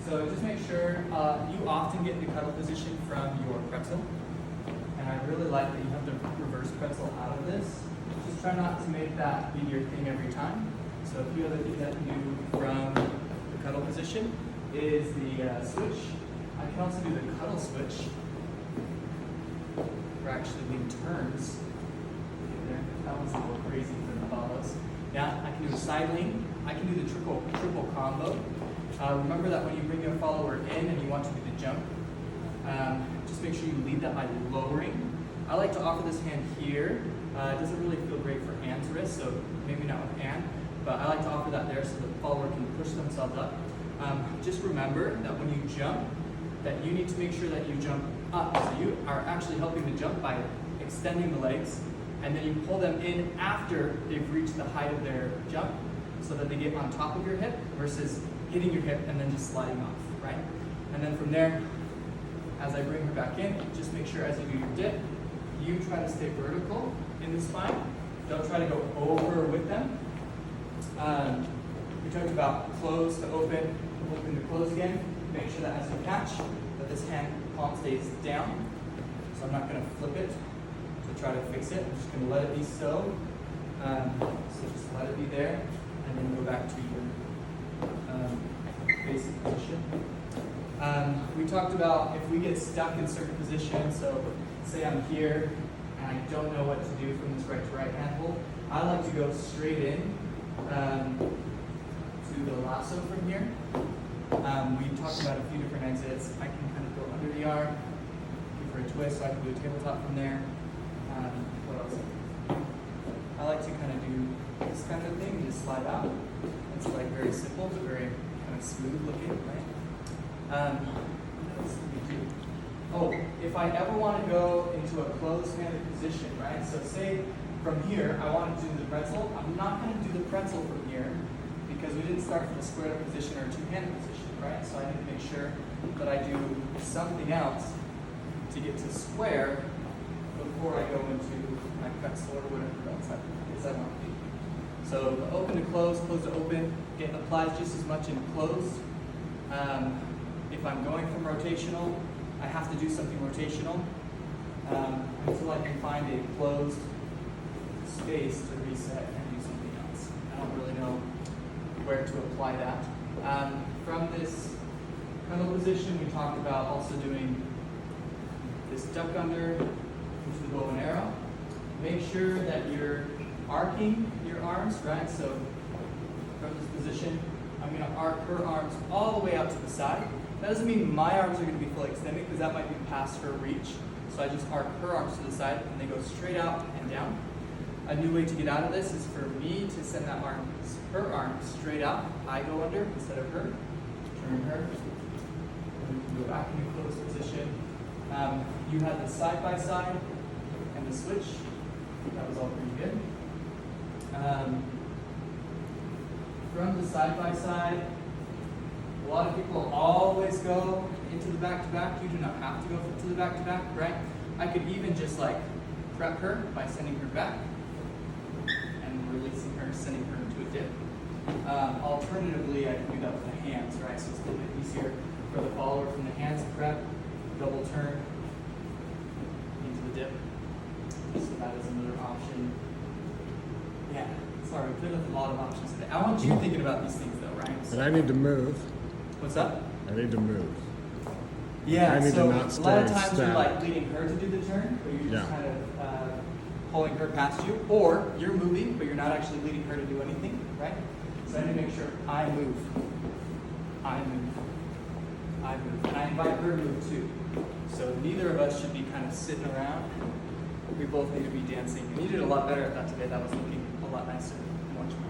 So just make sure you often get into cuddle position from your pretzel. And I really like that you have the reverse pretzel out of this. Just try not to make that be your thing every time. So a few other things I can do from the cuddle position is the switch. I can also do the cuddle switch, where actually we turns. There. That one's a little crazy for the follows. Now I can do a side lean. I can do the triple combo. Remember that when you bring your follower in and you want to do the jump, just make sure you lead that by lowering. I like to offer this hand here. It doesn't really feel great for Anne's wrist, so maybe not with Anne, but I like to offer that there so the follower can push themselves up. Just remember that when you jump, that you need to make sure that you jump up. So you are actually helping the jump by extending the legs, and then you pull them in after they've reached the height of their jump so that they get on top of your hip versus hitting your hip and then just sliding off, right? And then from there, as I bring her back in, just make sure as you do your dip, you try to stay vertical in the spine. Don't try to go over with them. We talked about close to open, open to close again. Make sure that as you catch, that this hand palm stays down. So I'm not going to flip it to try to fix it. I'm just going to let it be so. So just let it be there, and then go back to your basic position. We talked about if we get stuck in certain positions, so say I'm here and I don't know what to do from this right to right hand hold, I like to go straight in to the lasso from here. We talked about a few different exits. I can kind of go under the arm, give her a twist, so I can do a tabletop from there. What else? I like to kind of do this kind of thing and just slide out. It's like very simple, but very kind of smooth looking, right? What else do we do? Oh, if I ever want to go into a closed-handed position, right? So say from here, I want to do the pretzel. I'm not going to do the pretzel from here because we didn't start from a squared up position or a two-handed position, right? So I need to make sure that I do something else to get to square before I go into my pretzel or whatever else I want to do. So the open to close to open, it applies just as much in closed. If I'm going from rotational, I have to do something rotational until I can find a closed space to reset and do something else. I don't really know where to apply that. From this cuddle position, we talked about also doing this duck under, which is the bow and arrow. Make sure that you're arcing your arms, right? So from this position, I'm going to arc her arms all the way out to the side. That doesn't mean my arms are going to be fully extended because that might be past her reach. So I just arc her arms to the side and they go straight out and down. A new way to get out of this is for me to send that arm, her arm straight out. I go under instead of her. Turn her. And we can go back into closed position. You had the side by side and the switch. That was all pretty good. From the side by side, a lot of people always go into the back to back. You do not have to go to the back to back, right? I could even just like prep her by sending her back and releasing her, sending her into a dip. Alternatively, I can do that with the hands, right? So it's a little bit easier for the follower from the hands, prep, double turn into the dip. So that is another option. Yeah, sorry, we played with a lot of options today. I want you thinking about these things though, right? And I need to move. What's up? I need to move. Yeah, I need so to not a lot of stay times you're static. like leading her to do the turn, or you're just Yeah. kind of pulling her past you, or you're moving, but you're not actually leading her to do anything, right? So I need to make sure I move. I move. I move. And I invite her to move too. So neither of us should be kind of sitting around. We both need to be dancing. And you did a lot better at that today. That was looking a lot nicer. Much more.